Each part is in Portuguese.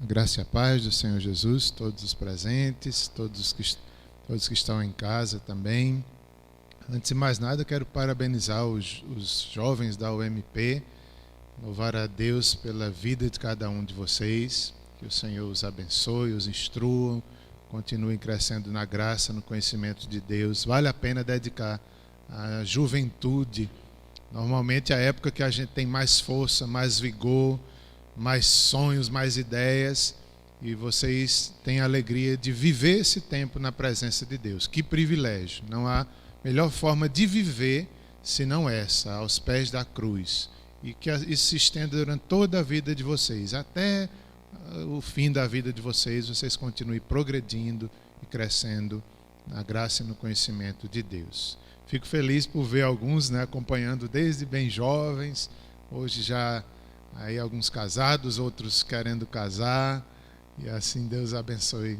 A graça e a paz do Senhor Jesus, todos os presentes, todos que estão em casa também. Antes de mais nada, quero parabenizar os jovens da UMP, louvar a Deus pela vida de cada um de vocês, que o Senhor os abençoe, os instrua, continuem crescendo na graça, no conhecimento de Deus. Vale a pena dedicar a juventude, normalmente a época que a gente tem mais força, mais vigor, mais sonhos, mais ideias, e vocês têm a alegria de viver esse tempo na presença de Deus. Que privilégio! Não há melhor forma de viver senão essa, aos pés da cruz. E que isso se estenda durante toda a vida de vocês, até o fim da vida de vocês continuem progredindo e crescendo na graça e no conhecimento de Deus. Fico feliz por ver alguns, acompanhando desde bem jovens, hoje já aí alguns casados, outros querendo casar, e assim Deus abençoe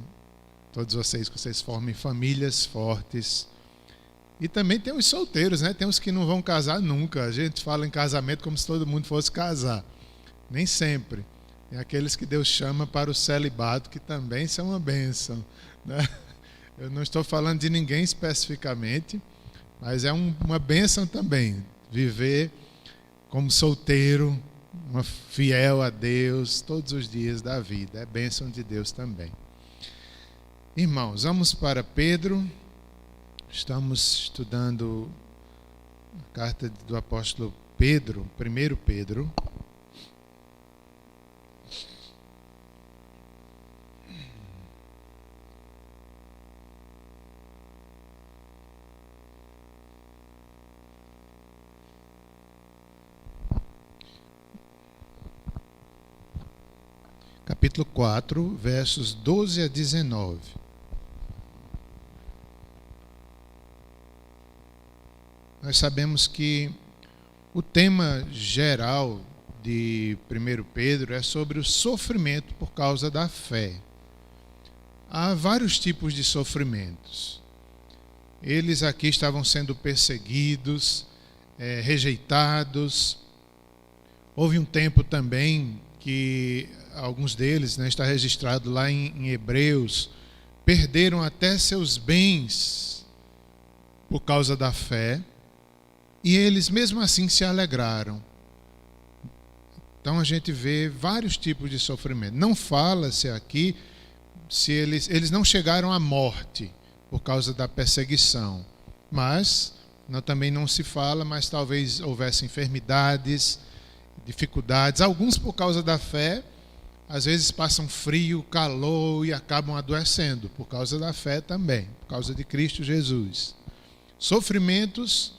todos vocês, que vocês formem famílias fortes. E também tem os solteiros, tem os que não vão casar nunca. A gente fala em casamento como se todo mundo fosse casar, nem sempre. Tem aqueles que Deus chama para o celibato, que também são uma bênção, Eu não estou falando de ninguém especificamente, mas é uma bênção também, viver como solteiro, fiel a Deus todos os dias da vida. É bênção de Deus também. Irmãos, vamos para Pedro. Estamos estudando a carta do apóstolo Pedro, 1 Pedro. Capítulo 4, versos 12 a 19. Nós sabemos que o tema geral de 1 Pedro é sobre o sofrimento por causa da fé. Há vários tipos de sofrimentos. Eles aqui estavam sendo perseguidos, rejeitados. Houve um tempo também que alguns deles, está registrado lá em Hebreus, perderam até seus bens por causa da fé, e eles mesmo assim se alegraram. Então a gente vê vários tipos de sofrimento. Não fala-se aqui se eles não chegaram à morte por causa da perseguição, mas também não se fala, mas talvez houvesse enfermidades, dificuldades, alguns por causa da fé, às vezes passam frio, calor e acabam adoecendo, por causa da fé também, por causa de Cristo Jesus. Sofrimentos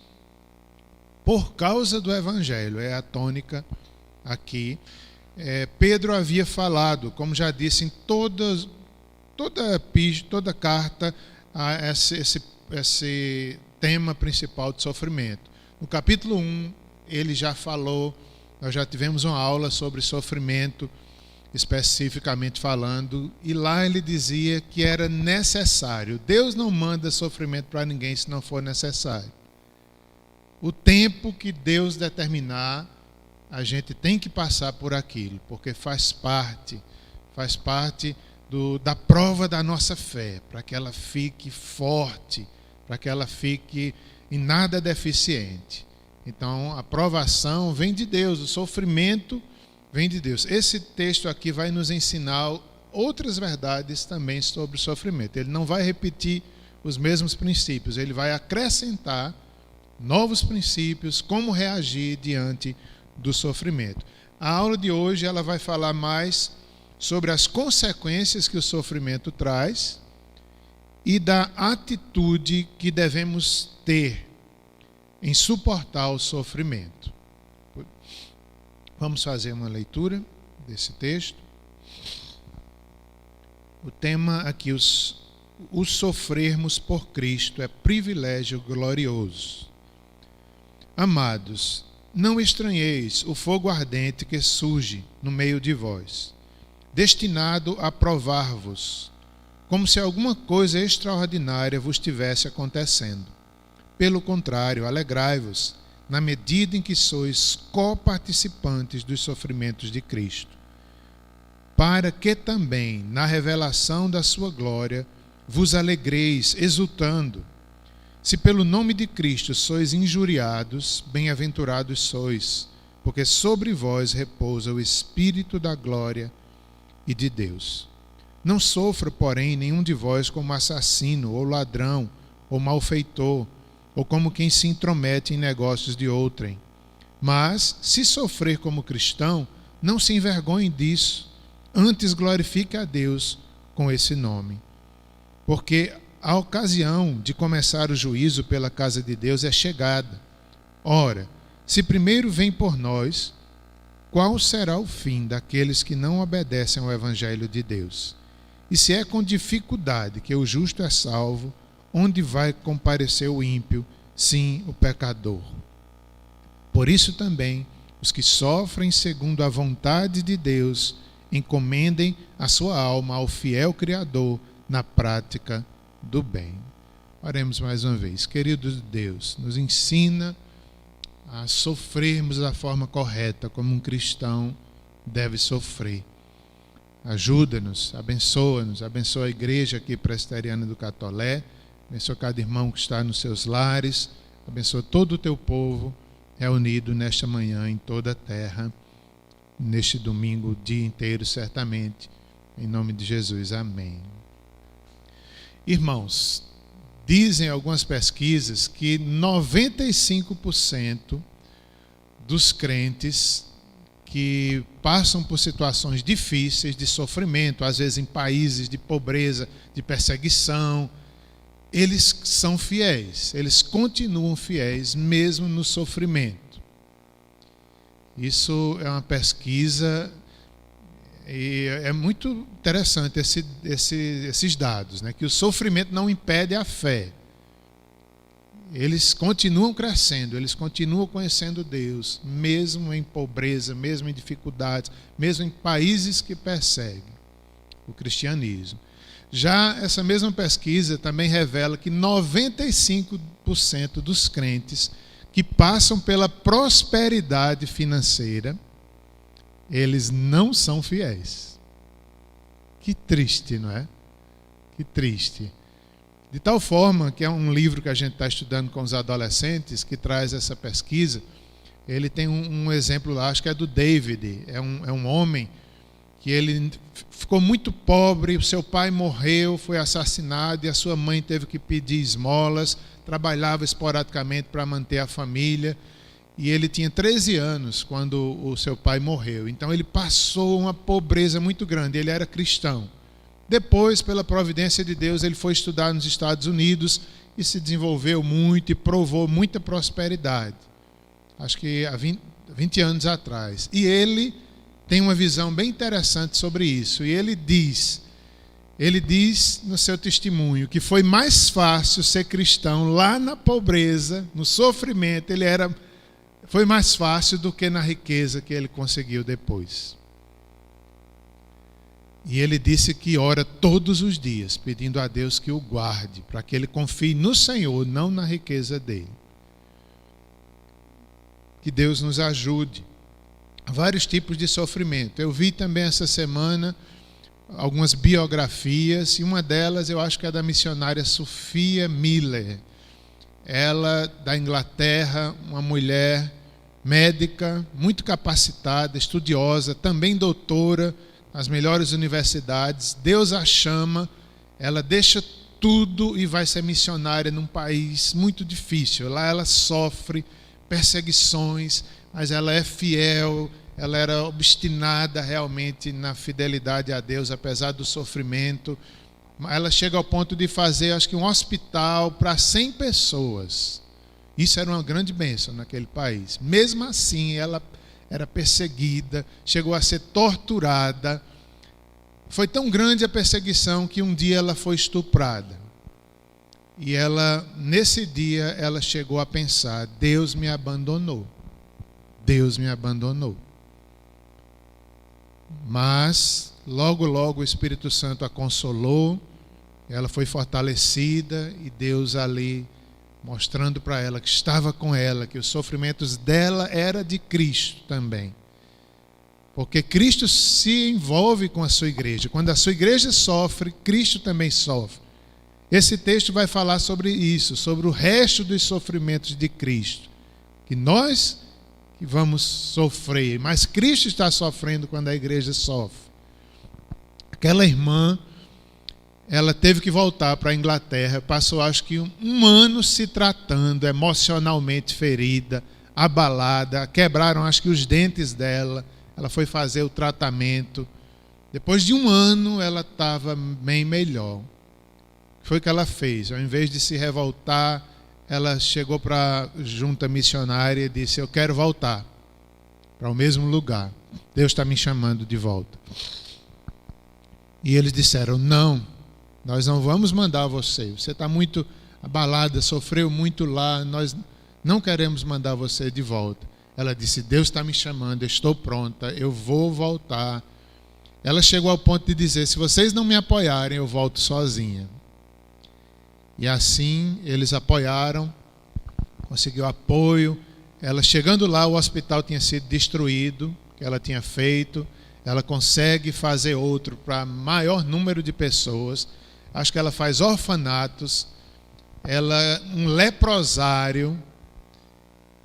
por causa do Evangelho, é a tônica aqui. Pedro havia falado, como já disse, em toda carta, a esse tema principal de sofrimento. No capítulo 1, ele já falou. Nós já tivemos uma aula sobre sofrimento, especificamente falando, e lá ele dizia que era necessário. Deus não manda sofrimento para ninguém se não for necessário. O tempo que Deus determinar, a gente tem que passar por aquilo, porque faz parte da prova da nossa fé, para que ela fique forte, para que ela fique em nada deficiente. Então, a provação vem de Deus, o sofrimento vem de Deus. Esse texto aqui vai nos ensinar outras verdades também sobre o sofrimento. Ele não vai repetir os mesmos princípios, ele vai acrescentar novos princípios, como reagir diante do sofrimento. A aula de hoje ela vai falar mais sobre as consequências que o sofrimento traz e da atitude que devemos ter em suportar o sofrimento. Vamos fazer uma leitura desse texto. O tema aqui, os sofrermos por Cristo é privilégio glorioso. Amados, não estranheis o fogo ardente que surge no meio de vós, destinado a provar-vos, como se alguma coisa extraordinária vos estivesse acontecendo. Pelo contrário, alegrai-vos, na medida em que sois coparticipantes dos sofrimentos de Cristo, para que também, na revelação da sua glória, vos alegreis, exultando. Se pelo nome de Cristo sois injuriados, bem-aventurados sois, porque sobre vós repousa o Espírito da glória e de Deus. Não sofra, porém, nenhum de vós como assassino, ou ladrão, ou malfeitor, ou como quem se intromete em negócios de outrem. Mas, se sofrer como cristão, não se envergonhe disso, antes glorifique a Deus com esse nome. Porque a ocasião de começar o juízo pela casa de Deus é chegada. Ora, se primeiro vem por nós, qual será o fim daqueles que não obedecem ao Evangelho de Deus? E se é com dificuldade que o justo é salvo, onde vai comparecer o ímpio, sim, o pecador? Por isso também, os que sofrem segundo a vontade de Deus, encomendem a sua alma ao fiel Criador na prática do bem. Oremos mais uma vez. Querido Deus, nos ensina a sofrermos da forma correta, como um cristão deve sofrer. Ajuda-nos, abençoa-nos, abençoa a igreja aqui presbiteriana do Catolé, abençoa cada irmão que está nos seus lares, abençoa todo o teu povo reunido nesta manhã em toda a terra, neste domingo, o dia inteiro, certamente. Em nome de Jesus, amém. Irmãos, dizem algumas pesquisas que 95% dos crentes que passam por situações difíceis de sofrimento, às vezes em países de pobreza, de perseguição, eles são fiéis, eles continuam fiéis mesmo no sofrimento. Isso é uma pesquisa e é muito interessante esses dados, né? Que o sofrimento não impede a fé. Eles continuam crescendo, eles continuam conhecendo Deus, mesmo em pobreza, mesmo em dificuldades, mesmo em países que perseguem o cristianismo. Já essa mesma pesquisa também revela que 95% dos crentes que passam pela prosperidade financeira, eles não são fiéis. Que triste, não é? Que triste. De tal forma que é um livro que a gente está estudando com os adolescentes, que traz essa pesquisa. Ele tem um exemplo lá, acho que é do David, é um homem que ele ficou muito pobre, o seu pai morreu, foi assassinado e a sua mãe teve que pedir esmolas, trabalhava esporadicamente para manter a família, e ele tinha 13 anos quando o seu pai morreu. Então ele passou uma pobreza muito grande, ele era cristão. Depois, pela providência de Deus, ele foi estudar nos Estados Unidos e se desenvolveu muito e provou muita prosperidade. Acho que há 20 anos atrás. E ele tem uma visão bem interessante sobre isso. E ele diz no seu testemunho que foi mais fácil ser cristão lá na pobreza, no sofrimento, foi mais fácil do que na riqueza que ele conseguiu depois. E ele disse que ora todos os dias, pedindo a Deus que o guarde, para que ele confie no Senhor, não na riqueza dele. Que Deus nos ajude. Vários tipos de sofrimento. Eu vi também essa semana algumas biografias, e uma delas eu acho que é da missionária Sophia Miller. Ela, da Inglaterra, uma mulher médica, muito capacitada, estudiosa, também doutora, nas melhores universidades. Deus a chama, ela deixa tudo e vai ser missionária num país muito difícil. Lá ela sofre perseguições, mas ela é fiel, ela era obstinada realmente na fidelidade a Deus, apesar do sofrimento. Ela chega ao ponto de fazer, acho que um hospital para 100 pessoas. Isso era uma grande bênção naquele país. Mesmo assim, ela era perseguida, chegou a ser torturada. Foi tão grande a perseguição que um dia ela foi estuprada. E nesse dia, ela chegou a pensar: Deus me abandonou. Deus me abandonou. Mas, logo, logo, o Espírito Santo a consolou, ela foi fortalecida e Deus ali mostrando para ela que estava com ela, que os sofrimentos dela era de Cristo também. Porque Cristo se envolve com a sua igreja. Quando a sua igreja sofre, Cristo também sofre. Esse texto vai falar sobre isso, sobre o resto dos sofrimentos de Cristo. Que nós que vamos sofrer, mas Cristo está sofrendo quando a igreja sofre. Aquela irmã, ela teve que voltar para a Inglaterra, passou acho que um ano se tratando, emocionalmente ferida, abalada, quebraram acho que os dentes dela, ela foi fazer o tratamento. Depois de um ano ela estava bem melhor. O que foi que ela fez? Ao invés de se revoltar, ela chegou para a junta missionária e disse: eu quero voltar para o mesmo lugar, Deus está me chamando de volta. E eles disseram: não, nós não vamos mandar você está muito abalada, sofreu muito lá, nós não queremos mandar você de volta. Ela disse: Deus está me chamando, eu estou pronta, eu vou voltar. Ela chegou ao ponto de dizer: se vocês não me apoiarem, eu volto sozinha. E assim eles apoiaram, conseguiu apoio. Ela chegando lá, o hospital tinha sido destruído, que ela tinha feito. Ela consegue fazer outro para maior número de pessoas. Acho que ela faz orfanatos, um leprosário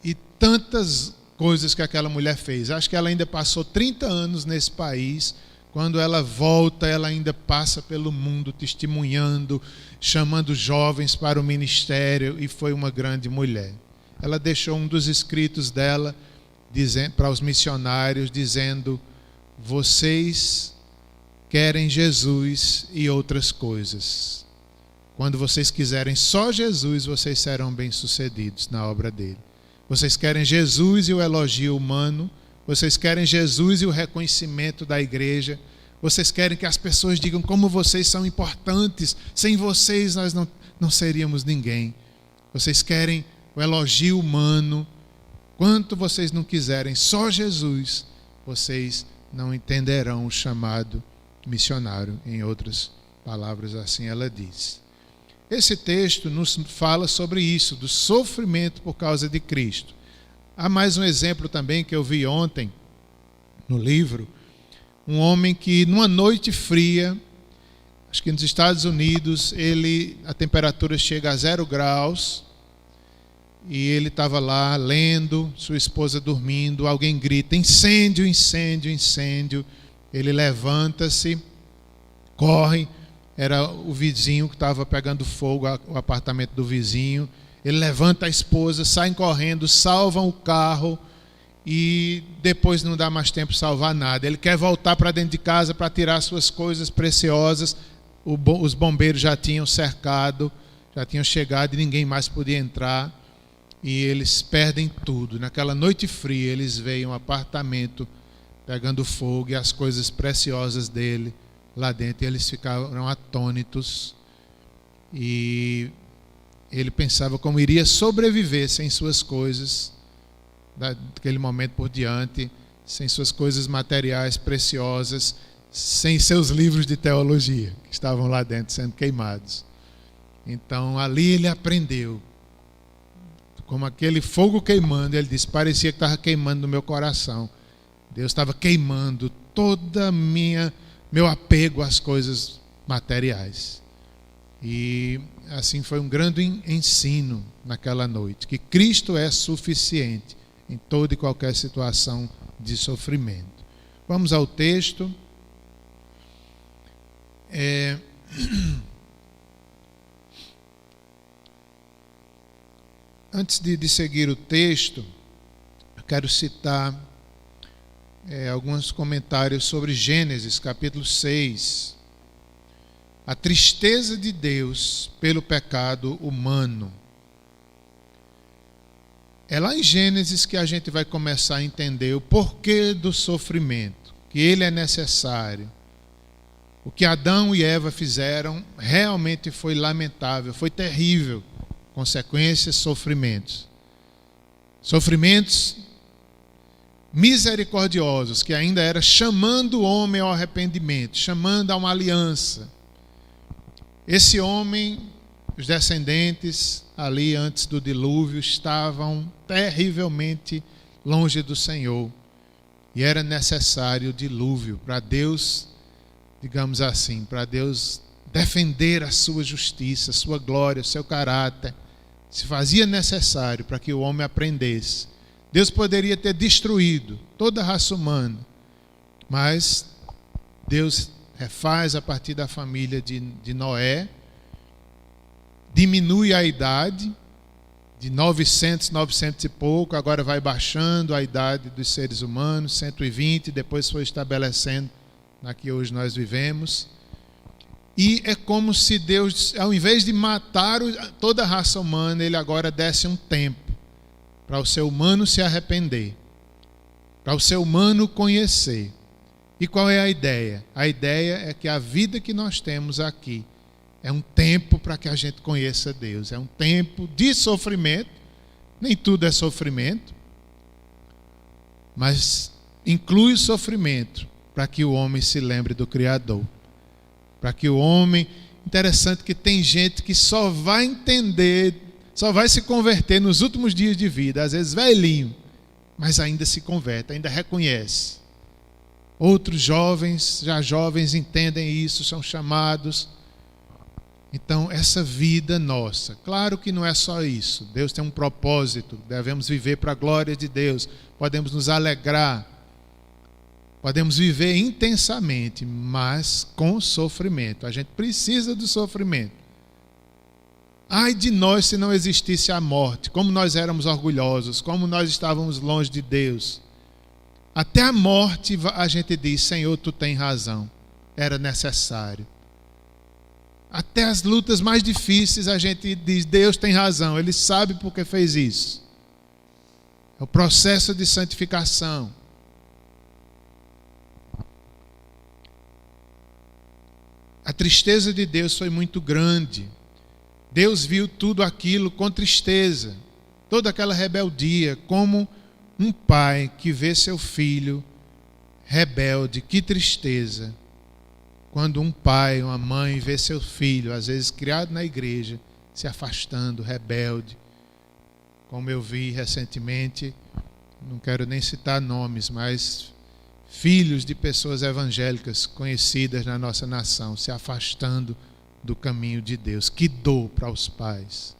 e tantas coisas que aquela mulher fez. Acho que ela ainda passou 30 anos nesse país. Quando ela volta, ela ainda passa pelo mundo testemunhando, chamando jovens para o ministério, e foi uma grande mulher. Ela deixou um dos escritos dela para os missionários, dizendo: vocês querem Jesus e outras coisas. Quando vocês quiserem só Jesus, vocês serão bem-sucedidos na obra dele. Vocês querem Jesus e o elogio humano, vocês querem Jesus e o reconhecimento da igreja, vocês querem que as pessoas digam como vocês são importantes, sem vocês nós não seríamos ninguém. Vocês querem o elogio humano. Quanto vocês não quiserem só Jesus, vocês não entenderão o chamado missionário. Em outras palavras, assim ela diz. Esse texto nos fala sobre isso, do sofrimento por causa de Cristo. Há mais um exemplo também que eu vi ontem no livro. Um homem que numa noite fria, acho que nos Estados Unidos, a temperatura chega a 0 graus, e ele estava lá lendo, sua esposa dormindo, alguém grita: incêndio, incêndio, incêndio. Ele levanta-se, corre, era o vizinho que estava pegando fogo, o apartamento do vizinho. Ele levanta a esposa, saem correndo, salvam o carro e depois não dá mais tempo de salvar nada. Ele quer voltar para dentro de casa para tirar suas coisas preciosas. Os bombeiros já tinham cercado, já tinham chegado e ninguém mais podia entrar. E eles perdem tudo. Naquela noite fria, eles veem um apartamento pegando fogo e as coisas preciosas dele lá dentro. E eles ficaram atônitos. E ele pensava como iria sobreviver sem suas coisas, daquele momento por diante, sem suas coisas materiais preciosas, sem seus livros de teologia, que estavam lá dentro sendo queimados. Então, ali ele aprendeu. Como aquele fogo queimando, ele disse: parecia que estava queimando no meu coração. Deus estava queimando todo meu apego às coisas materiais. E assim foi um grande ensino naquela noite, que Cristo é suficiente em toda e qualquer situação de sofrimento. Vamos ao texto. Antes de seguir o texto, eu quero citar alguns comentários sobre Gênesis, capítulo 6. A tristeza de Deus pelo pecado humano. É lá em Gênesis que a gente vai começar a entender o porquê do sofrimento, que ele é necessário. O que Adão e Eva fizeram realmente foi lamentável, foi terrível. Consequências, sofrimentos. Sofrimentos misericordiosos, que ainda era chamando o homem ao arrependimento, chamando a uma aliança. Esse homem, os descendentes, ali antes do dilúvio, estavam terrivelmente longe do Senhor. E era necessário o dilúvio para Deus, digamos assim, para Deus defender a sua justiça, a sua glória, o seu caráter. Se fazia necessário para que o homem aprendesse. Deus poderia ter destruído toda a raça humana, mas Deus refaz a partir da família de Noé, diminui a idade de 900 e pouco, agora vai baixando a idade dos seres humanos, 120, depois foi estabelecendo na que hoje nós vivemos. E é como se Deus, ao invés de matar toda a raça humana, ele agora desse um tempo para o ser humano se arrepender, para o ser humano conhecer. E qual é a ideia? A ideia é que a vida que nós temos aqui é um tempo para que a gente conheça Deus. É um tempo de sofrimento. Nem tudo é sofrimento, mas inclui o sofrimento para que o homem se lembre do Criador. Para que o homem... Interessante que tem gente que só vai entender, só vai se converter nos últimos dias de vida, às vezes velhinho, mas ainda se converte, ainda reconhece. Outros jovens, já jovens, entendem isso, são chamados. Então, essa vida nossa, claro que não é só isso. Deus tem um propósito, devemos viver para a glória de Deus, podemos nos alegrar, podemos viver intensamente, mas com sofrimento. A gente precisa do sofrimento. Ai de nós se não existisse a morte, como nós éramos orgulhosos, como nós estávamos longe de Deus. Até a morte a gente diz, Senhor, tu tens razão, era necessário. Até as lutas mais difíceis a gente diz, Deus tem razão, Ele sabe porque fez isso. É o processo de santificação. A tristeza de Deus foi muito grande. Deus viu tudo aquilo com tristeza, toda aquela rebeldia, como um pai que vê seu filho rebelde. Que tristeza quando um pai, uma mãe vê seu filho, às vezes criado na igreja, se afastando, rebelde. Como eu vi recentemente, não quero nem citar nomes, mas filhos de pessoas evangélicas conhecidas na nossa nação se afastando do caminho de Deus. Que dor para os pais.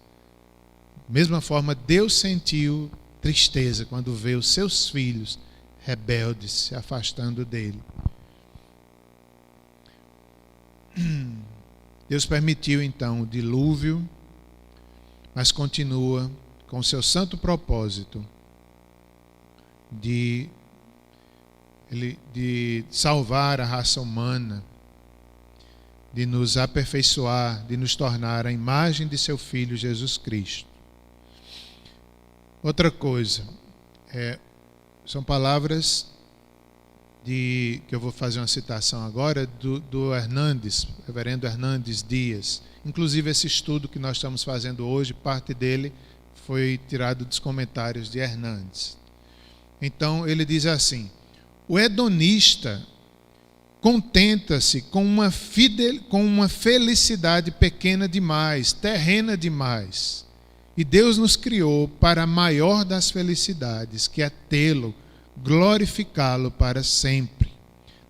Da mesma forma, Deus sentiu tristeza quando vê os seus filhos rebeldes se afastando dele. Deus permitiu então o dilúvio, mas continua com o seu santo propósito de salvar a raça humana, de nos aperfeiçoar, de nos tornar a imagem de seu Filho Jesus Cristo. Outra coisa, são palavras que eu vou fazer uma citação agora do Hernandes, reverendo Hernandes Dias. Inclusive esse estudo que nós estamos fazendo hoje, parte dele foi tirado dos comentários de Hernandes. Então ele diz assim: o hedonista contenta-se com uma felicidade pequena demais, terrena demais. E Deus nos criou para a maior das felicidades, que é tê-lo, glorificá-lo para sempre.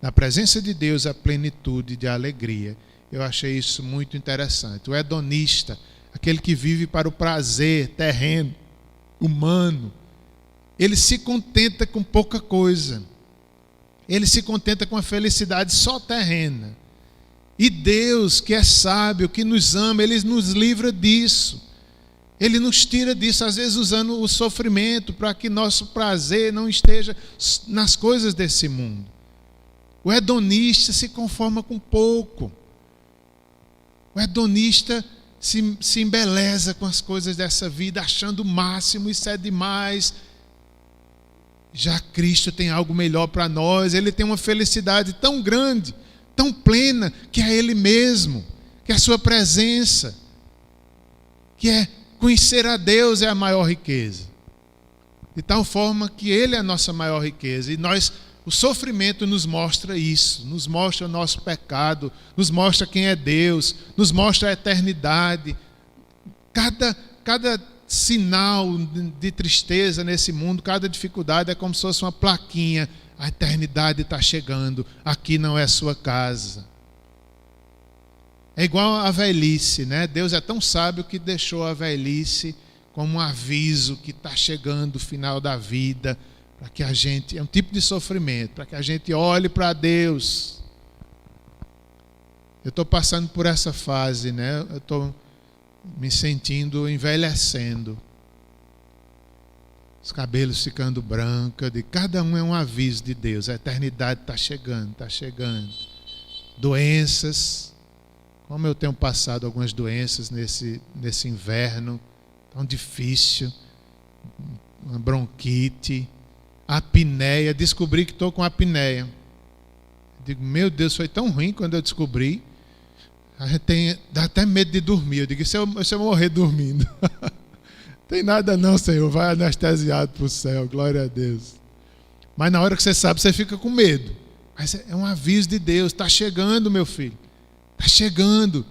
Na presença de Deus, a plenitude de alegria. Eu achei isso muito interessante. O hedonista, aquele que vive para o prazer terreno, humano, ele se contenta com pouca coisa. Ele se contenta com a felicidade só terrena. E Deus, que é sábio, que nos ama, Ele nos livra disso. Ele nos tira disso, às vezes usando o sofrimento para que nosso prazer não esteja nas coisas desse mundo. O hedonista se conforma com pouco. O hedonista se embeleza com as coisas dessa vida, achando o máximo, isso é demais. Já Cristo tem algo melhor para nós. Ele tem uma felicidade tão grande, tão plena, que é Ele mesmo, que é a sua presença, que é conhecer a Deus é a maior riqueza. De tal forma que Ele é a nossa maior riqueza. E o sofrimento nos mostra isso, nos mostra o nosso pecado, nos mostra quem é Deus, nos mostra a eternidade. Cada sinal de tristeza nesse mundo, cada dificuldade é como se fosse uma plaquinha a eternidade está chegando, aqui não é sua casa. É igual a velhice, né? Deus é tão sábio que deixou a velhice como um aviso que está chegando o final da vida, para que a gente, é um tipo de sofrimento, para que a gente olhe para Deus. Eu estou passando por essa fase, né? Eu estou me sentindo envelhecendo. Os cabelos ficando brancos, de cada um é um aviso de Deus. A eternidade está chegando, está chegando. Doenças, como eu tenho passado algumas doenças nesse inverno tão difícil, uma bronquite, apneia, descobri que estou com apneia. Digo, meu Deus, foi tão ruim quando eu descobri. A gente dá até medo de dormir. Eu digo, se eu morrer dormindo? Tem nada não, Senhor, vai anestesiado para o céu, glória a Deus. Mas na hora que você sabe, você fica com medo. Mas é um aviso de Deus, está chegando, meu filho, está chegando.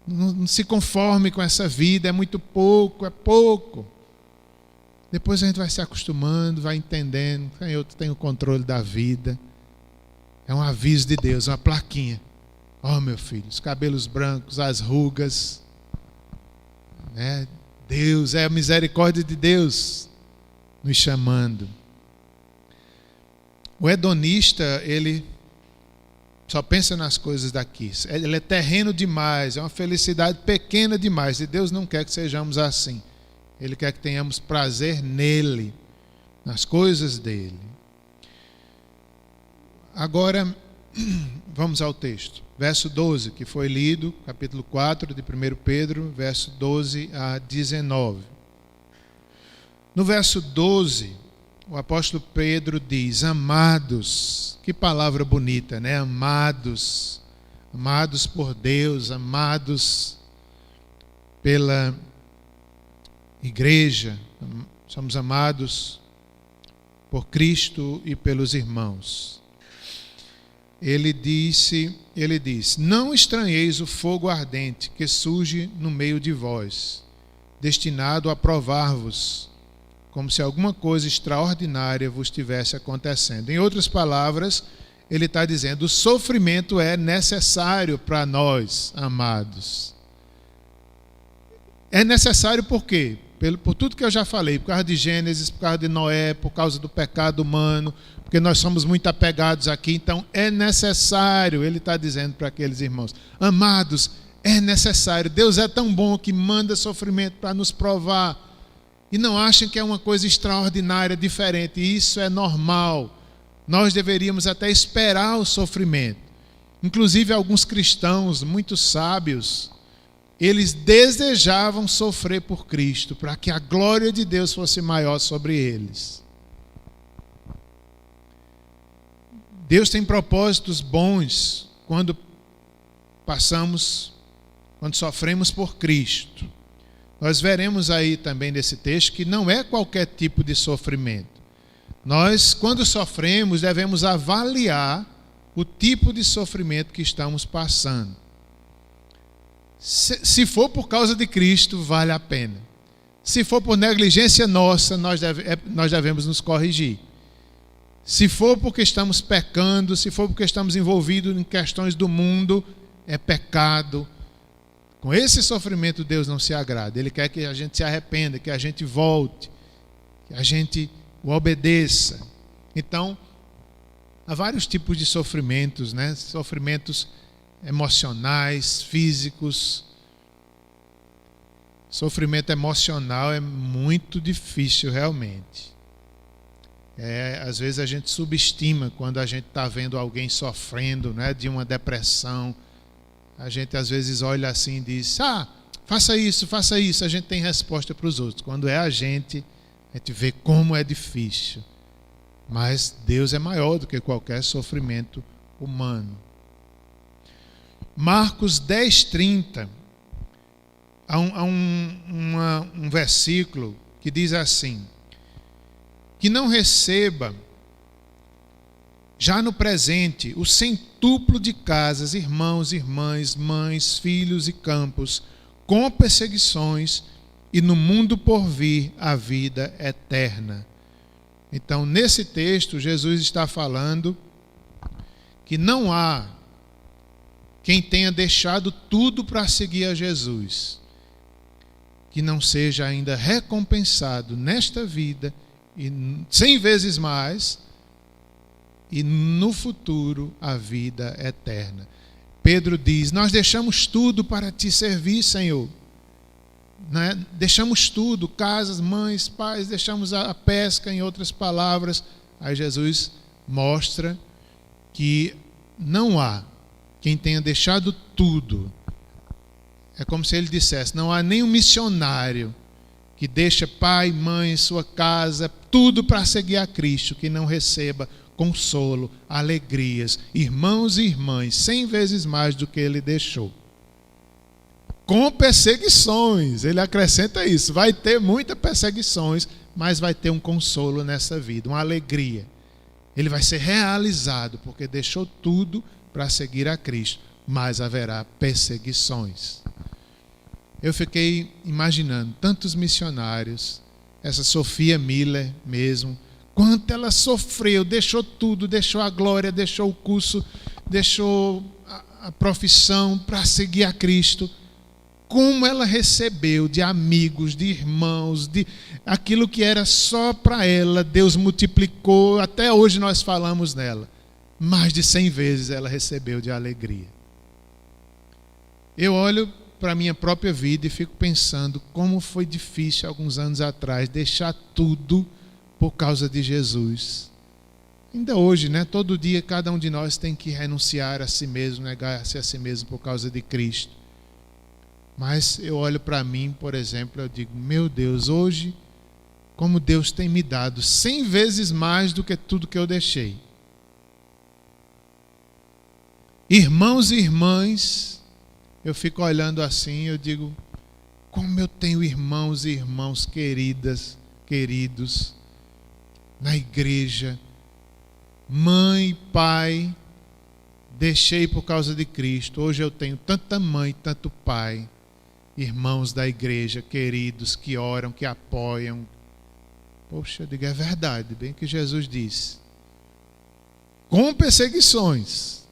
Não se conforme com essa vida, é muito pouco, é pouco. Depois a gente vai se acostumando, vai entendendo, Senhor, tu tem o controle da vida. É um aviso de Deus, uma plaquinha. Ó, meu filho, os cabelos brancos, as rugas, né? Deus, é a misericórdia de Deus nos chamando. O hedonista, ele só pensa nas coisas daqui. Ele é terreno demais, é uma felicidade pequena demais. E Deus não quer que sejamos assim. Ele quer que tenhamos prazer nele, nas coisas dele. Agora, vamos ao texto. Verso 12, que foi lido, capítulo 4 de 1 Pedro, verso 12 a 19. No verso 12, o apóstolo Pedro diz, amados, que palavra bonita, né? Amados, amados por Deus, amados pela igreja, somos amados por Cristo e pelos irmãos. Ele diz, não estranheis o fogo ardente que surge no meio de vós, destinado a provar-vos, como se alguma coisa extraordinária vos estivesse acontecendo. Em outras palavras, ele está dizendo, o sofrimento é necessário para nós, amados. É necessário por quê? Por tudo que eu já falei, por causa de Gênesis, por causa de Noé, por causa do pecado humano, porque nós somos muito apegados aqui, então é necessário, ele está dizendo para aqueles irmãos, amados, é necessário, Deus é tão bom que manda sofrimento para nos provar, e não achem que é uma coisa extraordinária, diferente, isso é normal, nós deveríamos até esperar o sofrimento, inclusive alguns cristãos muito sábios, eles desejavam sofrer por Cristo, para que a glória de Deus fosse maior sobre eles. Deus tem propósitos bons quando sofremos por Cristo. Nós veremos aí também nesse texto que não é qualquer tipo de sofrimento. Nós, quando sofremos, devemos avaliar o tipo de sofrimento que estamos passando. Se for por causa de Cristo, vale a pena. Se for por negligência nossa, nós devemos nos corrigir. Se for porque estamos pecando, se for porque estamos envolvidos em questões do mundo, é pecado. Com esse sofrimento Deus não se agrada. Ele quer que a gente se arrependa, que a gente volte, que a gente o obedeça. Então, há vários tipos de sofrimentos, né? Sofrimentos emocionais, físicos. Sofrimento emocional é muito difícil realmente. Às vezes a gente subestima quando a gente está vendo alguém sofrendo, né, de uma depressão. A gente às vezes olha assim e diz, faça isso, a gente tem resposta para os outros. Quando é a gente vê como é difícil. Mas Deus é maior do que qualquer sofrimento humano. Marcos 10:30, há um versículo que diz assim, que não receba já no presente o centuplo de casas, irmãos, irmãs, mães, filhos e campos, com perseguições, e no mundo por vir a vida eterna. Então, nesse texto, Jesus está falando que não há quem tenha deixado tudo para seguir a Jesus, que não seja ainda recompensado nesta vida e 100 vezes mais, e no futuro a vida eterna. Pedro diz: nós deixamos tudo para te servir, Senhor. Né? Deixamos tudo, casas, mães, pais, deixamos a pesca, em outras palavras. Aí Jesus mostra que não há quem tenha deixado tudo. É como se ele dissesse: não há nenhum missionário que deixa pai, mãe, sua casa, tudo para seguir a Cristo, que não receba consolo, alegrias, irmãos e irmãs, 100 vezes mais do que ele deixou. Com perseguições, ele acrescenta isso: vai ter muitas perseguições, mas vai ter um consolo nessa vida, uma alegria. Ele vai ser realizado, porque deixou tudo para seguir a Cristo, mas haverá perseguições. Eu fiquei imaginando tantos missionários, essa Sophia Miller mesmo, quanto ela sofreu, deixou tudo, deixou a glória, deixou o curso, deixou a profissão para seguir a Cristo. Como ela recebeu de amigos, de irmãos, de aquilo que era só para ela, Deus multiplicou, até hoje nós falamos nela. Mais de 100 vezes ela recebeu de alegria. Eu olho para a minha própria vida e fico pensando como foi difícil alguns anos atrás deixar tudo por causa de Jesus. Ainda hoje, né? Todo dia cada um de nós tem que renunciar a si mesmo, negar-se a si mesmo por causa de Cristo. Mas eu olho para mim, por exemplo, eu digo: meu Deus, hoje, como Deus tem me dado 100 vezes mais do que tudo que eu deixei. Irmãos e irmãs, eu fico olhando assim, eu digo: como eu tenho irmãos e irmãos queridos, na igreja, mãe, pai, deixei por causa de Cristo. Hoje eu tenho tanta mãe, tanto pai, irmãos da igreja, queridos, que oram, que apoiam. Poxa, eu digo, é verdade, bem que Jesus disse. Com perseguições,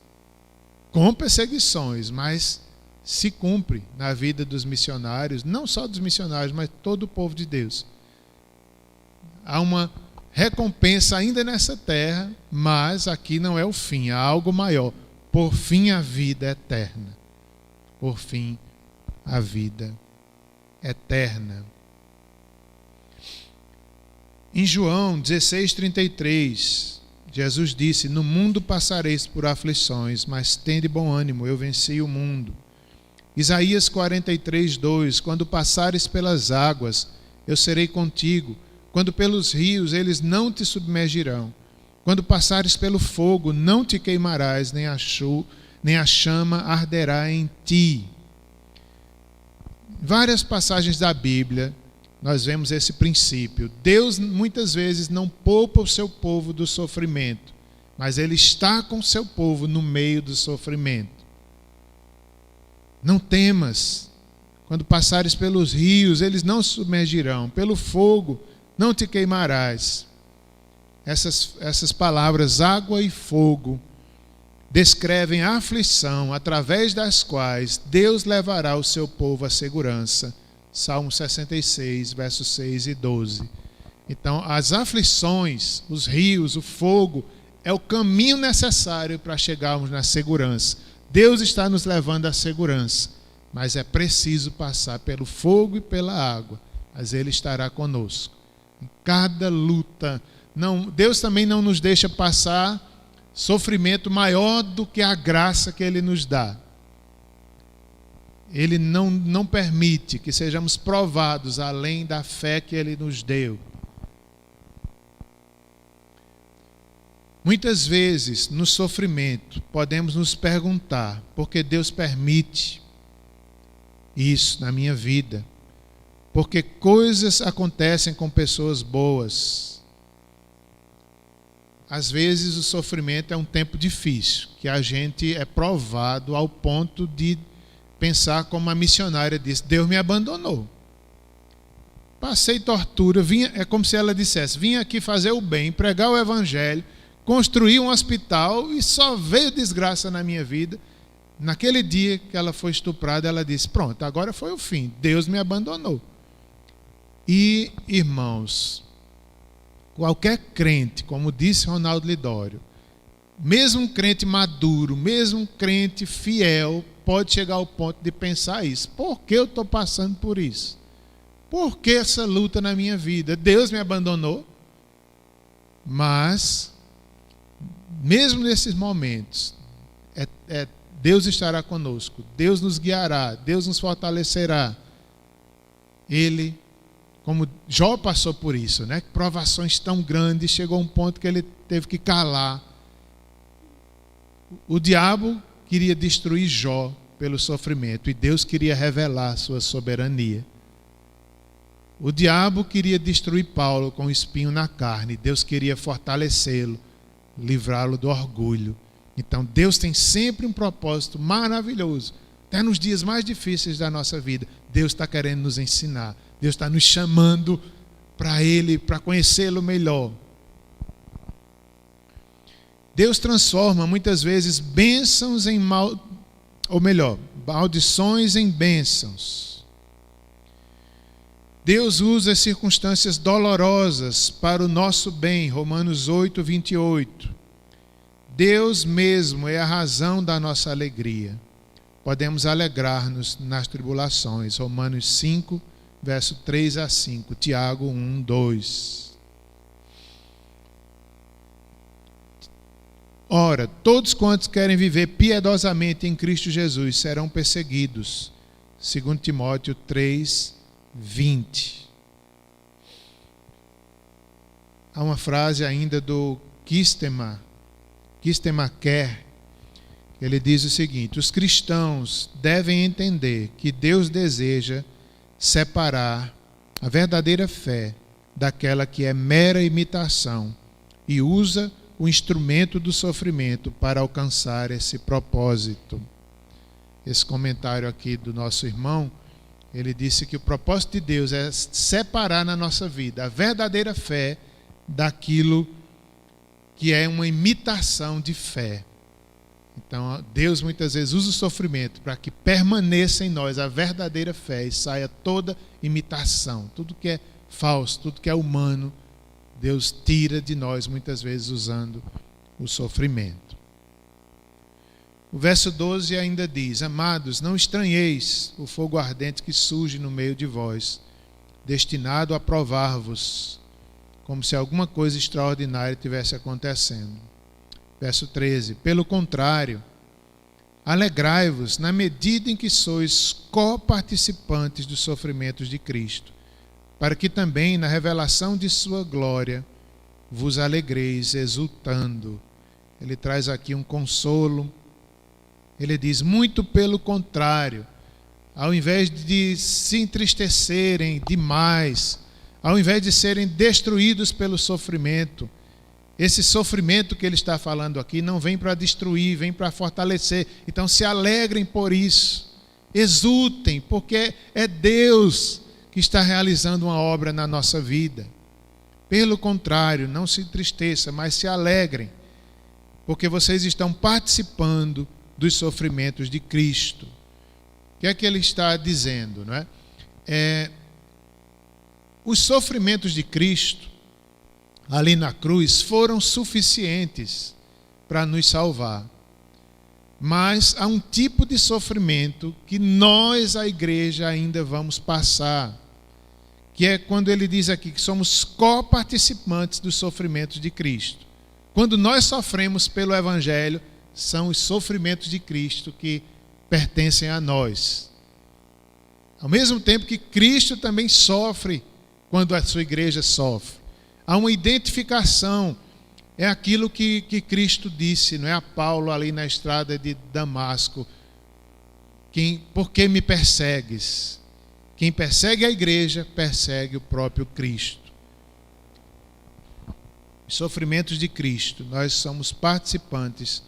mas se cumpre na vida dos missionários, não só dos missionários, mas todo o povo de Deus. Há uma recompensa ainda nessa terra, mas aqui não é o fim, há algo maior. Por fim, a vida eterna. Por fim, a vida eterna. Em João 16:33, Jesus disse: no mundo passareis por aflições, mas tende bom ânimo, eu venci o mundo. Isaías 43:2, quando passares pelas águas, eu serei contigo. Quando pelos rios, eles não te submergirão. Quando passares pelo fogo, não te queimarás, nem a chama arderá em ti. Várias passagens da Bíblia, nós vemos esse princípio. Deus muitas vezes não poupa o seu povo do sofrimento, mas Ele está com o seu povo no meio do sofrimento. Não temas, quando passares pelos rios, eles não se submergirão, pelo fogo não te queimarás. Essas palavras, água e fogo, descrevem a aflição através das quais Deus levará o seu povo à segurança. Salmo 66, versos 6 e 12. Então, as aflições, os rios, o fogo, é o caminho necessário para chegarmos na segurança. Deus está nos levando à segurança, mas é preciso passar pelo fogo e pela água, mas Ele estará conosco. Em cada luta, Deus também não nos deixa passar sofrimento maior do que a graça que Ele nos dá. Ele não permite que sejamos provados além da fé que Ele nos deu. Muitas vezes, no sofrimento, podemos nos perguntar por que Deus permite isso na minha vida. Porque coisas acontecem com pessoas boas. Às vezes o sofrimento é um tempo difícil, que a gente é provado ao ponto de pensar como a missionária disse: Deus me abandonou. passei tortura, é como se ela dissesse, vim aqui fazer o bem, pregar o evangelho, construir um hospital e só veio desgraça na minha vida. Naquele dia que ela foi estuprada, ela disse, pronto, agora foi o fim, Deus me abandonou. E, irmãos, qualquer crente, como disse Ronaldo Lidório, mesmo um crente maduro, mesmo um crente fiel, pode chegar ao ponto de pensar isso. Por que eu estou passando por isso? Por que essa luta na minha vida? Deus me abandonou? Mas, mesmo nesses momentos, Deus estará conosco, Deus nos guiará, Deus nos fortalecerá. Ele, como Jó passou por isso, né? Provações tão grandes, chegou a um ponto que ele teve que calar. O diabo queria destruir Jó pelo sofrimento e Deus queria revelar sua soberania. O diabo queria destruir Paulo com o espinho na carne, Deus queria fortalecê-lo, livrá-lo do orgulho. Então Deus tem sempre um propósito maravilhoso, até nos dias mais difíceis da nossa vida. Deus está querendo nos ensinar, Deus está nos chamando para Ele, para conhecê-lo melhor. Deus transforma muitas vezes bênçãos em maldições em bênçãos. Deus usa as circunstâncias dolorosas para o nosso bem, Romanos 8, 28. Deus mesmo é a razão da nossa alegria. Podemos alegrar-nos nas tribulações, Romanos 5, verso 3 a 5, Tiago 1, 2. Ora, todos quantos querem viver piedosamente em Cristo Jesus serão perseguidos. 2 Timóteo 3, 20. Há uma frase ainda do Kistemaker, ele diz o seguinte: os cristãos devem entender que Deus deseja separar a verdadeira fé daquela que é mera imitação e usa o instrumento do sofrimento para alcançar esse propósito. Esse comentário aqui do nosso irmão, ele disse que o propósito de Deus é separar na nossa vida a verdadeira fé daquilo que é uma imitação de fé. Então, Deus muitas vezes usa o sofrimento para que permaneça em nós a verdadeira fé e saia toda imitação. Tudo que é falso, tudo que é humano, Deus tira de nós muitas vezes usando o sofrimento. O verso 12 ainda diz: amados, não estranheis o fogo ardente que surge no meio de vós, destinado a provar-vos, como se alguma coisa extraordinária estivesse acontecendo. Verso 13: pelo contrário, alegrai-vos na medida em que sois coparticipantes dos sofrimentos de Cristo, para que também na revelação de sua glória vos alegreis exultando. Ele traz aqui um consolo. Ele diz: muito pelo contrário, ao invés de se entristecerem demais, ao invés de serem destruídos pelo sofrimento, esse sofrimento que ele está falando aqui não vem para destruir, vem para fortalecer. Então se alegrem por isso, exultem, porque é Deus que está realizando uma obra na nossa vida. Pelo contrário, não se entristeça, mas se alegrem, porque vocês estão participando dos sofrimentos de Cristo. O que é que ele está dizendo, não é? Os sofrimentos de Cristo ali na cruz foram suficientes para nos salvar. Mas há um tipo de sofrimento que nós, a igreja, ainda vamos passar, que é quando ele diz aqui que somos coparticipantes dos sofrimentos de Cristo. Quando nós sofremos pelo Evangelho, são os sofrimentos de Cristo que pertencem a nós. Ao mesmo tempo que Cristo também sofre quando a sua igreja sofre. Há uma identificação. É aquilo que Cristo disse, não é, a Paulo ali na estrada de Damasco: por que me persegues? Quem persegue a igreja, persegue o próprio Cristo. Os sofrimentos de Cristo, nós somos participantes.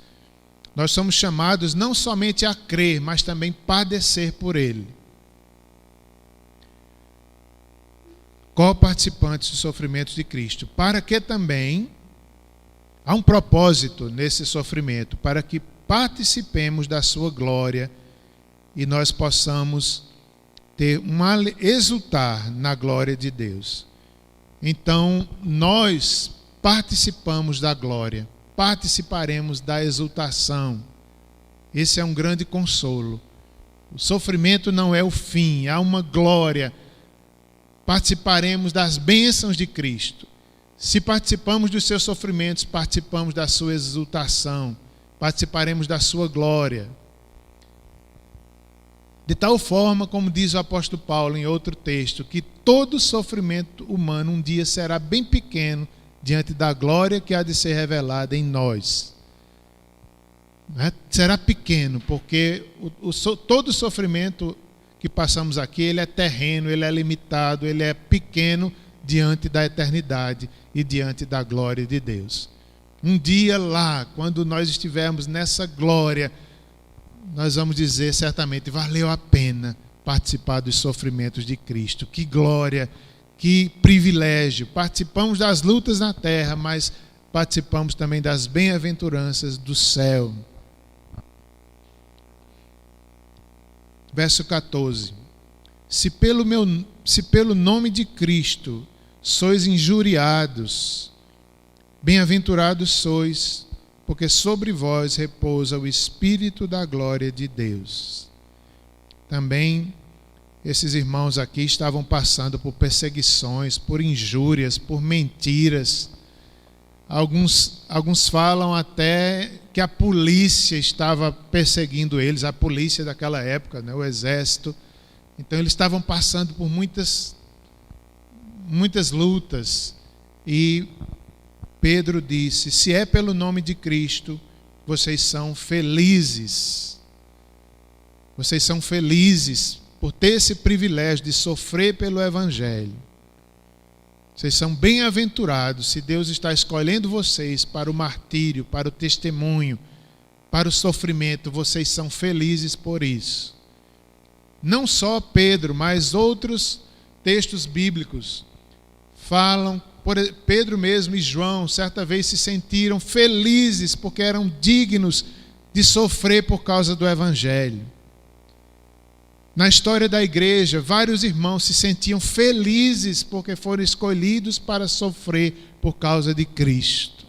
Nós somos chamados não somente a crer, mas também padecer por Ele. co-participantes dos sofrimentos de Cristo, para que também há um propósito nesse sofrimento, para que participemos da sua glória e nós possamos exultar na glória de Deus. Então, nós participamos da glória, participaremos da exultação. Esse é um grande consolo. O sofrimento não é o fim, há uma glória. Participaremos das bênçãos de Cristo. Se participamos dos seus sofrimentos, participamos da sua exultação, participaremos da sua glória. De tal forma, como diz o apóstolo Paulo em outro texto, que todo sofrimento humano um dia será bem pequeno diante da glória que há de ser revelada em nós. Será pequeno, porque todo sofrimento que passamos aqui, ele é terreno, ele é limitado, ele é pequeno diante da eternidade e diante da glória de Deus. Um dia lá, quando nós estivermos nessa glória, nós vamos dizer certamente, valeu a pena participar dos sofrimentos de Cristo. Que glória, que privilégio. Participamos das lutas na terra, mas participamos também das bem-aventuranças do céu. Verso 14. Se pelo nome de Cristo sois injuriados, bem-aventurados sois, porque sobre vós repousa o Espírito da glória de Deus. Também esses irmãos aqui estavam passando por perseguições, por injúrias, por mentiras. Alguns falam até que a polícia estava perseguindo eles, a polícia daquela época, né, o exército. Então eles estavam passando por muitas lutas. E Pedro disse, se é pelo nome de Cristo, vocês são felizes. Vocês são felizes por ter esse privilégio de sofrer pelo Evangelho. Vocês são bem-aventurados se Deus está escolhendo vocês para o martírio, para o testemunho, para o sofrimento. Vocês são felizes por isso. Não só Pedro, mas outros textos bíblicos falam. Pedro mesmo e João, certa vez, se sentiram felizes porque eram dignos de sofrer por causa do Evangelho. Na história da igreja, vários irmãos se sentiam felizes porque foram escolhidos para sofrer por causa de Cristo.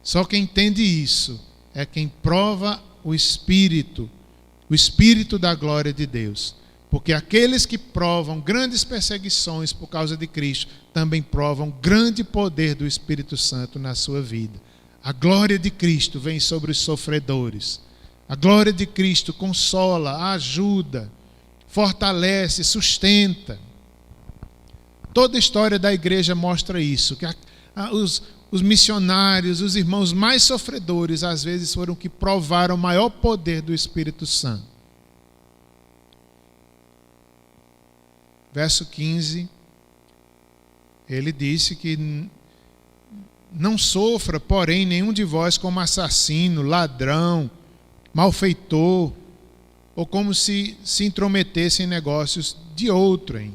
Só quem entende isso é quem prova o Espírito da glória de Deus. Porque aqueles que provam grandes perseguições por causa de Cristo também provam grande poder do Espírito Santo na sua vida. A glória de Cristo vem sobre os sofredores. A glória de Cristo consola, ajuda, fortalece, sustenta. Toda a história da igreja mostra isso, que os missionários, os irmãos mais sofredores, às vezes foram que provaram o maior poder do Espírito Santo. Verso 15, ele disse que não sofra, porém, nenhum de vós como assassino, ladrão, malfeitor, ou como se intrometesse em negócios de outrem.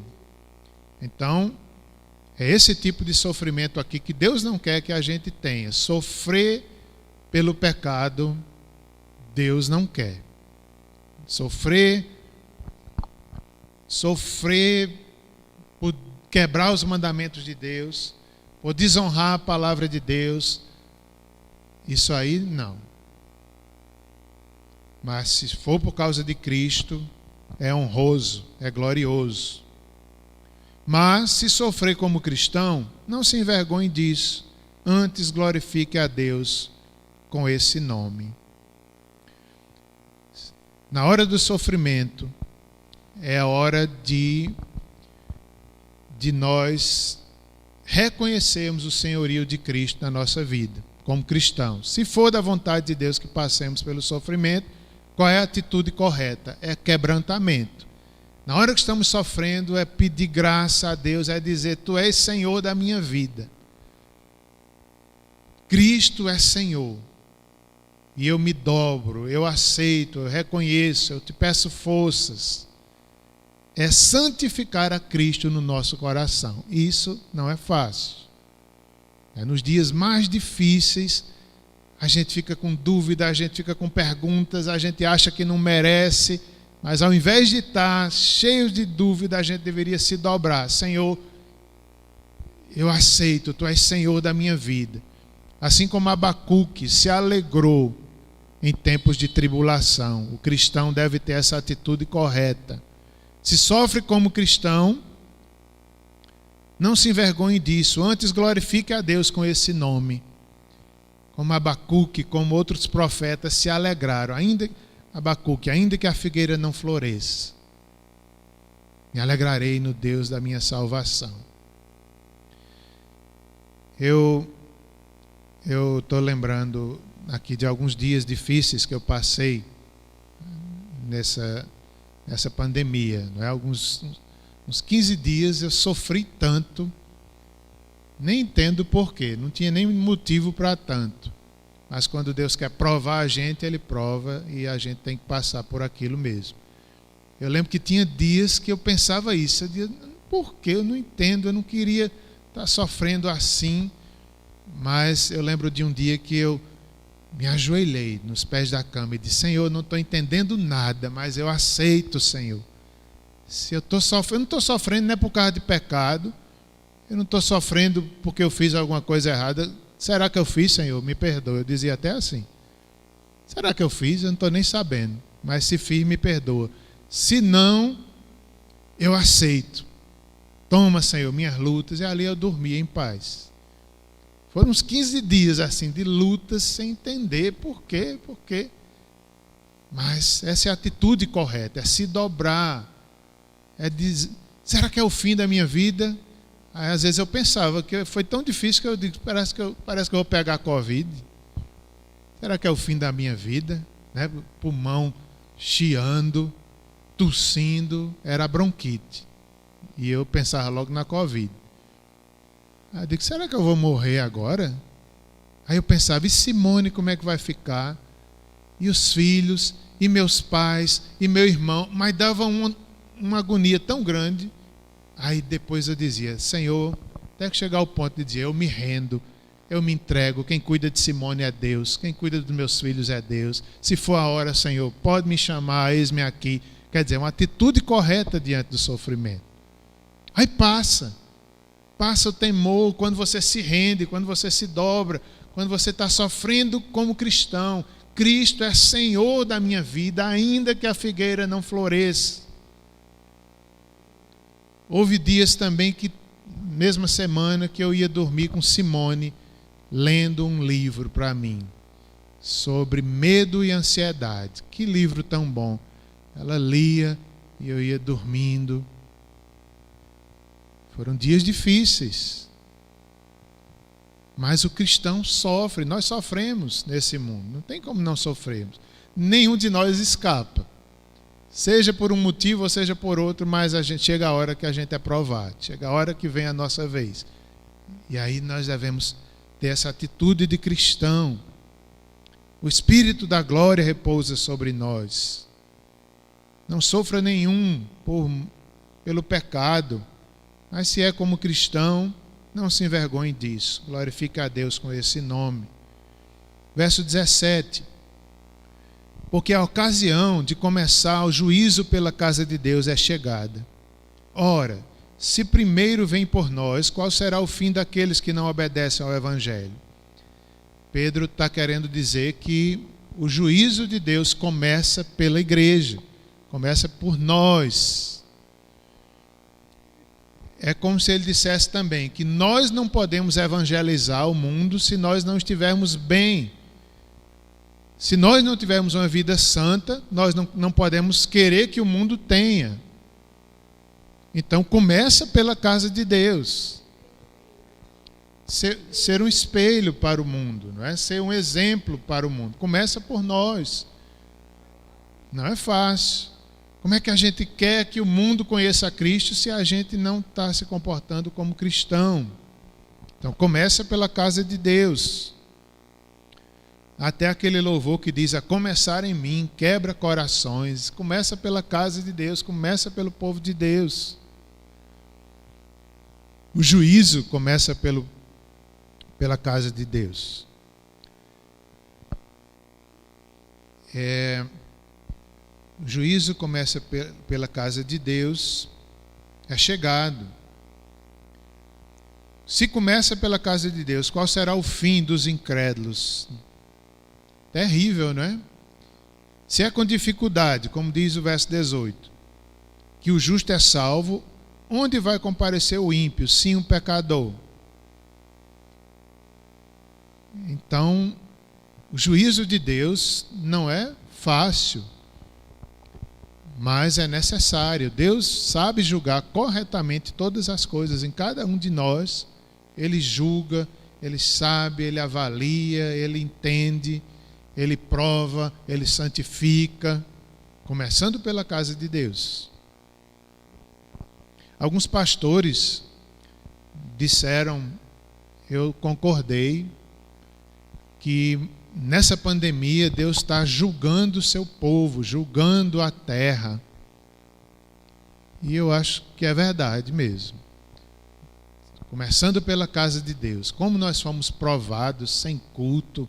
Então, é esse tipo de sofrimento aqui que Deus não quer que a gente tenha. Sofrer pelo pecado, Deus não quer. Sofrer por quebrar os mandamentos de Deus, por desonrar a palavra de Deus, isso aí não. Mas se for por causa de Cristo, é honroso, é glorioso. Mas se sofrer como cristão, não se envergonhe disso, antes glorifique a Deus com esse nome. Na hora do sofrimento, é a hora de nós reconhecermos o senhorio de Cristo na nossa vida, como cristãos. Se for da vontade de Deus que passemos pelo sofrimento, qual é a atitude correta? É quebrantamento. Na hora que estamos sofrendo, é pedir graça a Deus, é dizer, Tu és Senhor da minha vida. Cristo é Senhor. E eu me dobro, eu aceito, eu reconheço, eu te peço forças. é santificar a Cristo no nosso coração. Isso não é fácil. Nos dias mais difíceis, a gente fica com dúvida, a gente fica com perguntas, a gente acha que não merece, mas ao invés de estar cheio de dúvida, a gente deveria se dobrar. Senhor, eu aceito, Tu és Senhor da minha vida. Assim como Abacuque se alegrou em tempos de tribulação, o cristão deve ter essa atitude correta. Se sofre como cristão, não se envergonhe disso, antes glorifique a Deus com esse nome. Como Abacuque, como outros profetas se alegraram. Abacuque, ainda que a figueira não floresça, me alegrarei no Deus da minha salvação. Eu estou lembrando aqui de alguns dias difíceis que eu passei nessa pandemia. Não é? Uns 15 dias eu sofri tanto, nem entendo porquê, não tinha nem motivo para tanto. Mas quando Deus quer provar a gente, Ele prova e a gente tem que passar por aquilo mesmo. Eu lembro que tinha dias que eu pensava isso, eu dizia, por quê? Eu não entendo, eu não queria estar sofrendo assim. Mas eu lembro de um dia que eu me ajoelhei nos pés da cama e disse, Senhor, eu não estou entendendo nada, mas eu aceito, Senhor. Se eu estou sofrendo, eu não estou sofrendo não é por causa de pecado, eu não estou sofrendo porque eu fiz alguma coisa errada. Será que eu fiz, Senhor? Me perdoa. Eu dizia até assim. Será que eu fiz? Eu não estou nem sabendo. Mas se fiz, me perdoa. Se não, eu aceito. Toma, Senhor, minhas lutas. E ali eu dormi em paz. Foram uns 15 dias assim de lutas sem entender por quê. Mas essa é a atitude correta, é se dobrar. É dizer, será que é o fim da minha vida? Aí, às vezes eu pensava que foi tão difícil que eu digo, parece que eu vou pegar Covid. Será que é o fim da minha vida? Né? Pulmão chiando, tossindo, era bronquite. E eu pensava logo na Covid. Aí eu digo, será que eu vou morrer agora? Aí eu pensava, e Simone como é que vai ficar? E os filhos, e meus pais, e meu irmão. Mas dava uma agonia tão grande. Aí depois eu dizia, Senhor, até que chegar ao ponto de dizer, eu me rendo, eu me entrego, quem cuida de Simone é Deus, quem cuida dos meus filhos é Deus. Se for a hora, Senhor, pode me chamar, eis-me aqui. Quer dizer, uma atitude correta diante do sofrimento. Aí passa o temor, quando você se rende, quando você se dobra, quando você está sofrendo como cristão. Cristo é Senhor da minha vida, ainda que a figueira não floresça. Houve dias também que, mesma semana, que eu ia dormir com Simone, lendo um livro para mim, sobre medo e ansiedade. Que livro tão bom. Ela lia e eu ia dormindo. Foram dias difíceis. Mas o cristão sofre, nós sofremos nesse mundo. Não tem como não sofrermos. Nenhum de nós escapa. Seja por um motivo ou seja por outro, mas chega a hora que a gente é provado. Chega a hora que vem a nossa vez. E aí nós devemos ter essa atitude de cristão. O Espírito da glória repousa sobre nós. Não sofra nenhum pelo pecado. Mas se é como cristão, não se envergonhe disso. Glorifique a Deus com esse nome. Verso 17. Porque a ocasião de começar o juízo pela casa de Deus é chegada. Ora, se primeiro vem por nós, qual será o fim daqueles que não obedecem ao Evangelho? Pedro está querendo dizer que o juízo de Deus começa pela igreja, começa por nós. É como se ele dissesse também que nós não podemos evangelizar o mundo se nós não estivermos bem. Se nós não tivermos uma vida santa, nós não podemos querer que o mundo tenha. Então começa pela casa de Deus. Ser um espelho para o mundo, não é? Ser um exemplo para o mundo. Começa por nós. Não é fácil. Como é que a gente quer que o mundo conheça a Cristo se a gente não está se comportando como cristão? Então começa pela casa de Deus. até aquele louvor que diz: a começar em mim, quebra corações. Começa pela casa de Deus, começa pelo povo de Deus. O juízo começa pela casa de Deus. O juízo começa pela casa de Deus, é chegado. Se começa pela casa de Deus, qual será o fim dos incrédulos? Terrível, não é? Se é com dificuldade, como diz o verso 18, que o justo é salvo, onde vai comparecer o ímpio? Sim, o pecador. Então, o juízo de Deus não é fácil, mas é necessário. Deus sabe julgar corretamente todas as coisas em cada um de nós. Ele julga, Ele sabe, Ele avalia, Ele entende, Ele prova, Ele santifica, começando pela casa de Deus. Alguns pastores disseram, eu concordei, que nessa pandemia Deus está julgando o seu povo, julgando a terra. E eu acho que é verdade mesmo. Começando pela casa de Deus. Como nós fomos provados sem culto,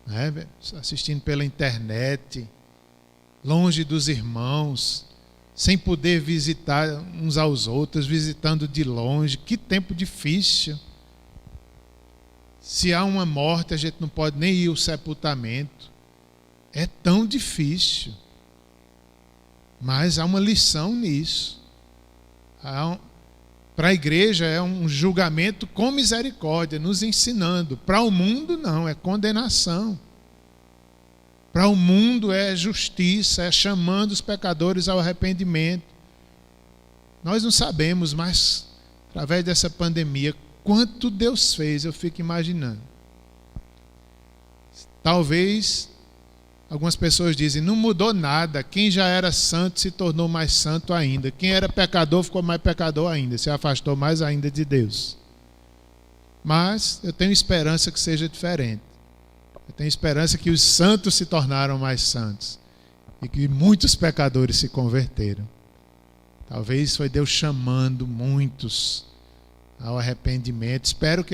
né? Assistindo pela internet, longe dos irmãos, sem poder visitar uns aos outros, visitando de longe. Que tempo difícil. Se há uma morte, a gente não pode nem ir ao sepultamento. É tão difícil. Mas há uma lição nisso. Para a igreja é um julgamento com misericórdia, nos ensinando. Para o mundo não, é condenação. Para o mundo é justiça, é chamando os pecadores ao arrependimento. Nós não sabemos, mas através dessa pandemia, quanto Deus fez, eu fico imaginando. Talvez algumas pessoas dizem, não mudou nada. Quem já era santo se tornou mais santo ainda. Quem era pecador ficou mais pecador ainda, se afastou mais ainda de Deus. Mas eu tenho esperança que seja diferente. Eu tenho esperança que os santos se tornaram mais santos e que muitos pecadores se converteram. Talvez foi Deus chamando muitos ao arrependimento. Espero que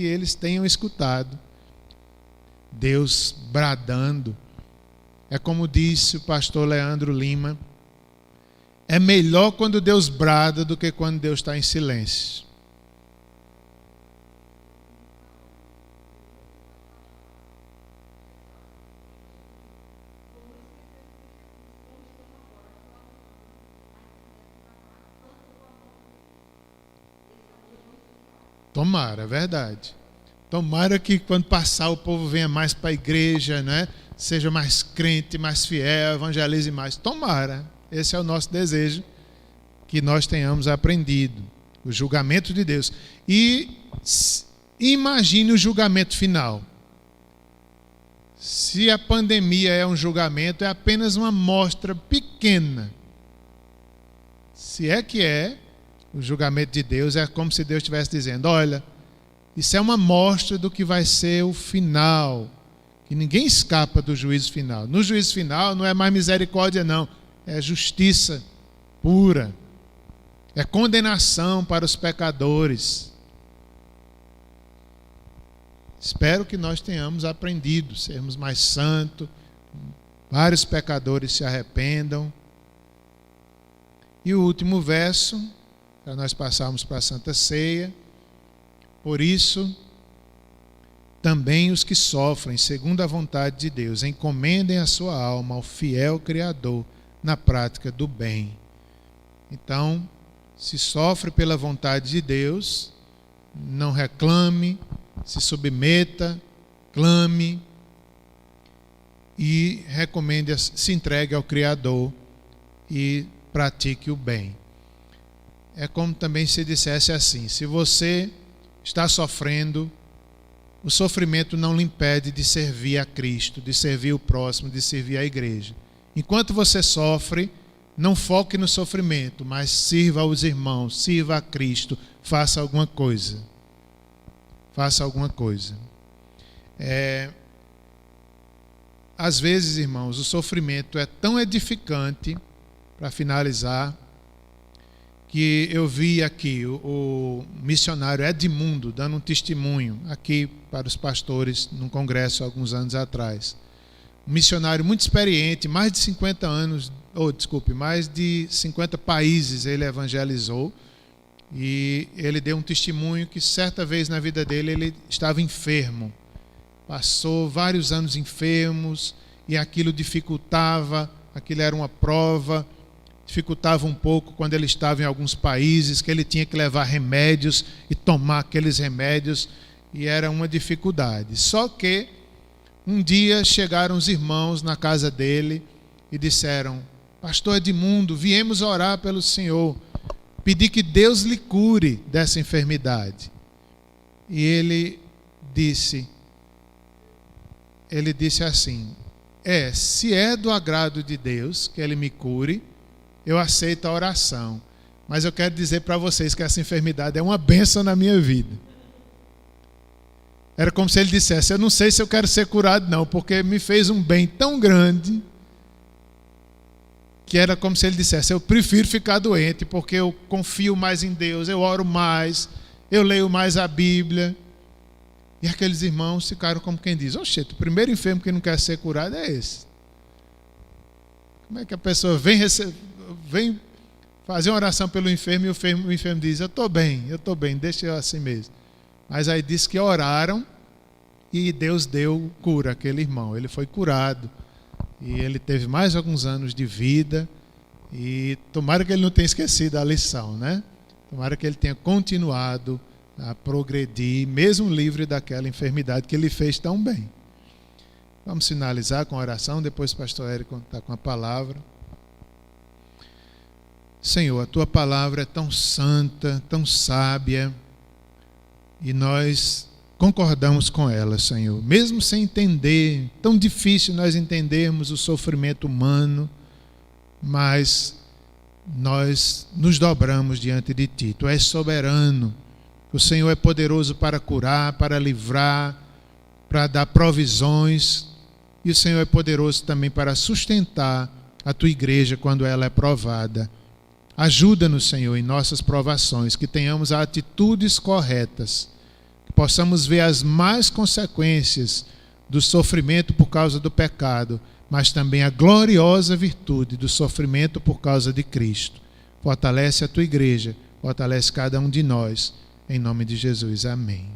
eles tenham escutado Deus bradando. É como disse o pastor Leandro Lima, é melhor quando Deus brada do que quando Deus está em silêncio. Tomara, é verdade. Tomara que quando passar o povo venha mais para a igreja, né? Seja mais crente, mais fiel, evangelize mais. Tomara. Esse é o nosso desejo, que nós tenhamos aprendido o julgamento de Deus. E imagine o julgamento final. Se a pandemia é um julgamento, é apenas uma amostra pequena. Se é que é, o julgamento de Deus é como se Deus estivesse dizendo, olha, isso é uma amostra do que vai ser o final, que ninguém escapa do juízo final. No juízo final não é mais misericórdia não, é justiça pura, é condenação para os pecadores. Espero que nós tenhamos aprendido, sermos mais santos, vários pecadores se arrependam. E o último verso, para nós passarmos para a Santa Ceia. Por isso, também os que sofrem segundo a vontade de Deus, encomendem a sua alma ao fiel Criador na prática do bem. Então, se sofre pela vontade de Deus, não reclame, se submeta, clame e recomende, se entregue ao Criador e pratique o bem. É como também se dissesse assim, se você está sofrendo, o sofrimento não lhe impede de servir a Cristo, de servir o próximo, de servir a igreja. Enquanto você sofre, não foque no sofrimento, mas sirva aos irmãos, sirva a Cristo, faça alguma coisa. Faça alguma coisa. Às vezes, irmãos, o sofrimento é tão edificante, para finalizar, que eu vi aqui o missionário Edmundo dando um testemunho aqui para os pastores num congresso alguns anos atrás. Um missionário muito experiente, mais de 50 anos, mais de 50 países ele evangelizou, e ele deu um testemunho que certa vez na vida dele ele estava enfermo. Passou vários anos enfermos e aquilo dificultava, aquilo era uma prova, dificultava um pouco quando ele estava em alguns países, que ele tinha que levar remédios e tomar aqueles remédios, e era uma dificuldade. Só que um dia chegaram os irmãos na casa dele e disseram: Pastor Edmundo, viemos orar pelo senhor, pedir que Deus lhe cure dessa enfermidade. E ele disse assim: se é do agrado de Deus que ele me cure, eu aceito a oração. Mas eu quero dizer para vocês que essa enfermidade é uma bênção na minha vida. Era como se ele dissesse: eu não sei se eu quero ser curado não, porque me fez um bem tão grande, que era como se ele dissesse: eu prefiro ficar doente, porque eu confio mais em Deus, eu oro mais, eu leio mais a Bíblia. E aqueles irmãos ficaram como quem diz: oxê, o primeiro enfermo que não quer ser curado é esse. Como é que a pessoa vem fazer uma oração pelo enfermo e o enfermo diz: eu estou bem, deixa eu assim mesmo. Mas aí diz que oraram e Deus deu cura àquele irmão. Ele foi curado e ele teve mais alguns anos de vida, e tomara que ele não tenha esquecido a lição, né? Tomara que ele tenha continuado a progredir, mesmo livre daquela enfermidade que ele fez tão bem. Vamos finalizar com a oração, depois o pastor Érico está com a palavra. Senhor, a tua palavra é tão santa, tão sábia, e nós concordamos com ela, Senhor. Mesmo sem entender, tão difícil nós entendermos o sofrimento humano, mas nós nos dobramos diante de Ti. Tu és soberano. O Senhor é poderoso para curar, para livrar, para dar provisões. E o Senhor é poderoso também para sustentar a Tua igreja quando ela é provada. Ajuda-nos, Senhor, em nossas provações, que tenhamos atitudes corretas, que possamos ver as más consequências do sofrimento por causa do pecado, mas também a gloriosa virtude do sofrimento por causa de Cristo. Fortalece a Tua igreja, fortalece cada um de nós. Em nome de Jesus, amém.